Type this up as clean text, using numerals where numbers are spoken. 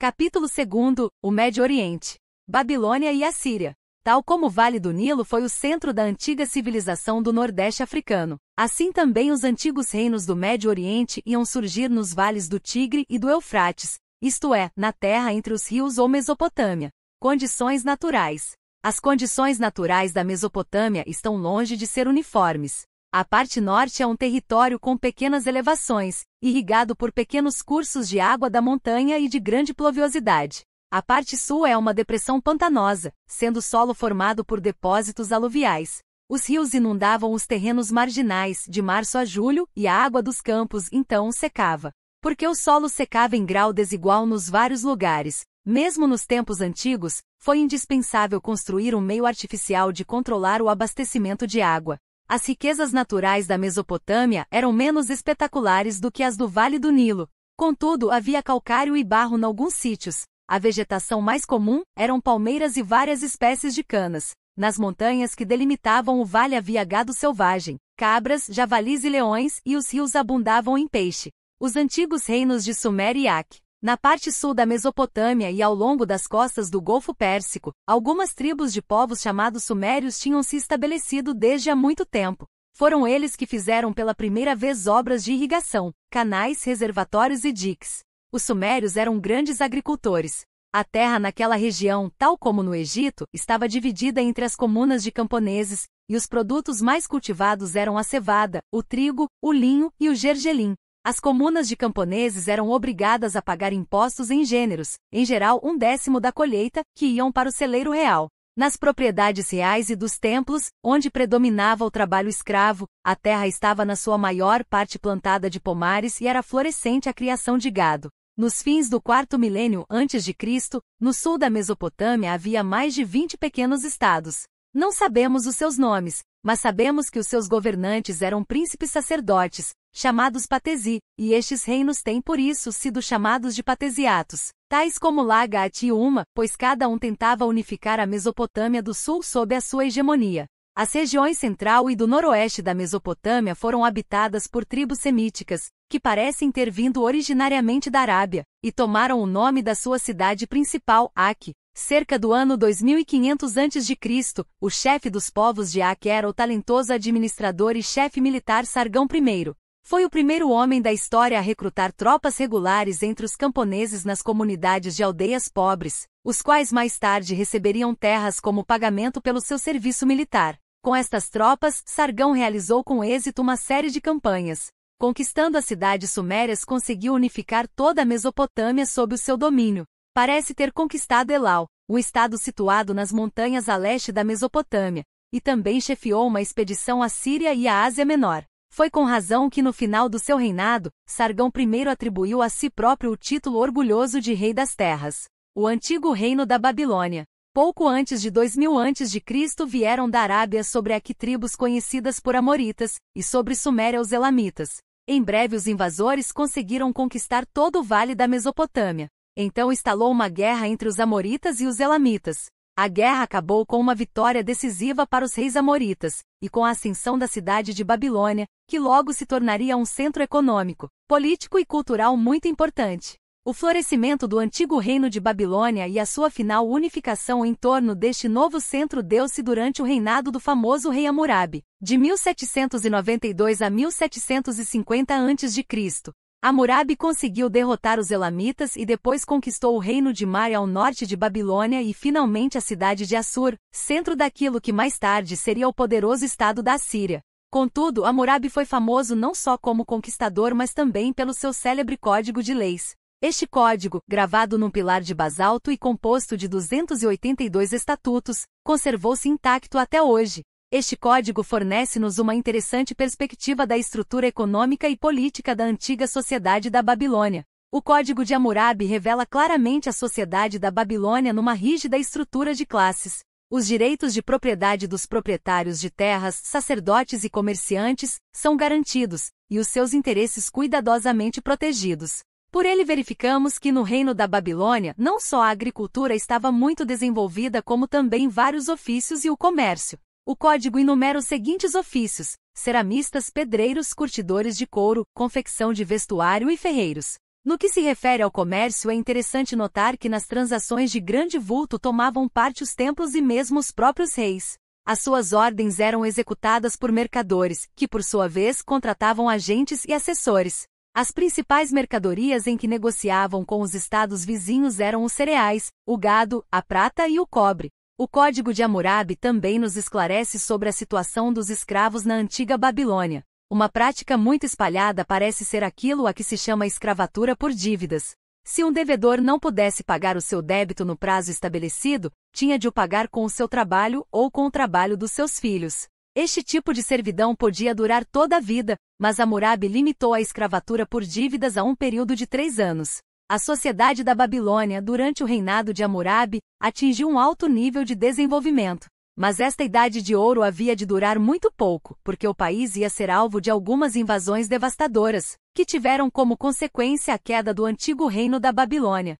Capítulo 2. O Médio Oriente. Babilônia e Assíria. Tal como o Vale do Nilo foi o centro da antiga civilização do Nordeste africano, assim também os antigos reinos do Médio Oriente iam surgir nos vales do Tigre e do Eufrates, isto é, na terra entre os rios ou Mesopotâmia. Condições naturais. As condições naturais da Mesopotâmia estão longe de ser uniformes. A parte norte é um território com pequenas elevações, irrigado por pequenos cursos de água da montanha e de grande pluviosidade. A parte sul é uma depressão pantanosa, sendo o solo formado por depósitos aluviais. Os rios inundavam os terrenos marginais de março a julho e a água dos campos então secava. Porque o solo secava em grau desigual nos vários lugares, mesmo nos tempos antigos, foi indispensável construir um meio artificial de controlar o abastecimento de água. As riquezas naturais da Mesopotâmia eram menos espetaculares do que as do Vale do Nilo. Contudo, havia calcário e barro em alguns sítios. A vegetação mais comum eram palmeiras e várias espécies de canas. Nas montanhas que delimitavam o vale havia gado selvagem, cabras, javalis e leões, e os rios abundavam em peixe. Os antigos reinos de Sumer e Ac. Na parte sul da Mesopotâmia e ao longo das costas do Golfo Pérsico, algumas tribos de povos chamados sumérios tinham se estabelecido desde há muito tempo. Foram eles que fizeram pela primeira vez obras de irrigação, canais, reservatórios e diques. Os sumérios eram grandes agricultores. A terra naquela região, tal como no Egito, estava dividida entre as comunas de camponeses, e os produtos mais cultivados eram a cevada, o trigo, o linho e o gergelim. As comunas de camponeses eram obrigadas a pagar impostos em gêneros, em geral 1/10 da colheita, que iam para o celeiro real. Nas propriedades reais e dos templos, onde predominava o trabalho escravo, a terra estava na sua maior parte plantada de pomares e era florescente a criação de gado. Nos fins do 4º milênio a.C., no sul da Mesopotâmia havia mais de 20 pequenos estados. Não sabemos os seus nomes, mas sabemos que os seus governantes eram príncipes sacerdotes, chamados patesi, e estes reinos têm por isso sido chamados de patesiatos, tais como Lagat e Uma, pois cada um tentava unificar a Mesopotâmia do sul sob a sua hegemonia. As regiões central e do noroeste da Mesopotâmia foram habitadas por tribos semíticas, que parecem ter vindo originariamente da Arábia, e tomaram o nome da sua cidade principal, Ac. Cerca do ano 2500 a.C., o chefe dos povos de Ac era o talentoso administrador e chefe militar Sargão I. Foi o primeiro homem da história a recrutar tropas regulares entre os camponeses nas comunidades de aldeias pobres, os quais mais tarde receberiam terras como pagamento pelo seu serviço militar. Com estas tropas, Sargão realizou com êxito uma série de campanhas. Conquistando as cidades sumérias, conseguiu unificar toda a Mesopotâmia sob o seu domínio. Parece ter conquistado Elau, um estado situado nas montanhas a leste da Mesopotâmia, e também chefiou uma expedição à Síria e à Ásia Menor. Foi com razão que no final do seu reinado, Sargão I atribuiu a si próprio o título orgulhoso de Rei das Terras. O antigo reino da Babilônia. Pouco antes de 2000 a.C. vieram da Arábia sobre Ac tribos conhecidas por Amoritas, e sobre Suméria os Elamitas. Em breve os invasores conseguiram conquistar todo o vale da Mesopotâmia. Então instalou uma guerra entre os Amoritas e os Elamitas. A guerra acabou com uma vitória decisiva para os reis amoritas, e com a ascensão da cidade de Babilônia, que logo se tornaria um centro econômico, político e cultural muito importante. O florescimento do antigo reino de Babilônia e a sua final unificação em torno deste novo centro deu-se durante o reinado do famoso rei Hammurabi, de 1792 a 1750 a.C. Hammurabi conseguiu derrotar os Elamitas e depois conquistou o reino de Mar ao norte de Babilônia e finalmente a cidade de Assur, centro daquilo que mais tarde seria o poderoso estado da Assíria. Contudo, Hammurabi foi famoso não só como conquistador mas também pelo seu célebre código de leis. Este código, gravado num pilar de basalto e composto de 282 estatutos, conservou-se intacto até hoje. Este código fornece-nos uma interessante perspectiva da estrutura econômica e política da antiga sociedade da Babilônia. O Código de Hammurabi revela claramente a sociedade da Babilônia numa rígida estrutura de classes. Os direitos de propriedade dos proprietários de terras, sacerdotes e comerciantes, são garantidos, e os seus interesses cuidadosamente protegidos. Por ele verificamos que no reino da Babilônia não só a agricultura estava muito desenvolvida como também vários ofícios e o comércio. O código enumera os seguintes ofícios: ceramistas, pedreiros, curtidores de couro, confecção de vestuário e ferreiros. No que se refere ao comércio, é interessante notar que nas transações de grande vulto tomavam parte os templos e mesmo os próprios reis. As suas ordens eram executadas por mercadores, que por sua vez contratavam agentes e assessores. As principais mercadorias em que negociavam com os estados vizinhos eram os cereais, o gado, a prata e o cobre. O Código de Hammurabi também nos esclarece sobre a situação dos escravos na antiga Babilônia. Uma prática muito espalhada parece ser aquilo a que se chama escravatura por dívidas. Se um devedor não pudesse pagar o seu débito no prazo estabelecido, tinha de o pagar com o seu trabalho ou com o trabalho dos seus filhos. Este tipo de servidão podia durar toda a vida, mas Hammurabi limitou a escravatura por dívidas a um período de 3 anos. A sociedade da Babilônia, durante o reinado de Hammurabi, atingiu um alto nível de desenvolvimento. Mas esta idade de ouro havia de durar muito pouco, porque o país ia ser alvo de algumas invasões devastadoras, que tiveram como consequência a queda do antigo reino da Babilônia.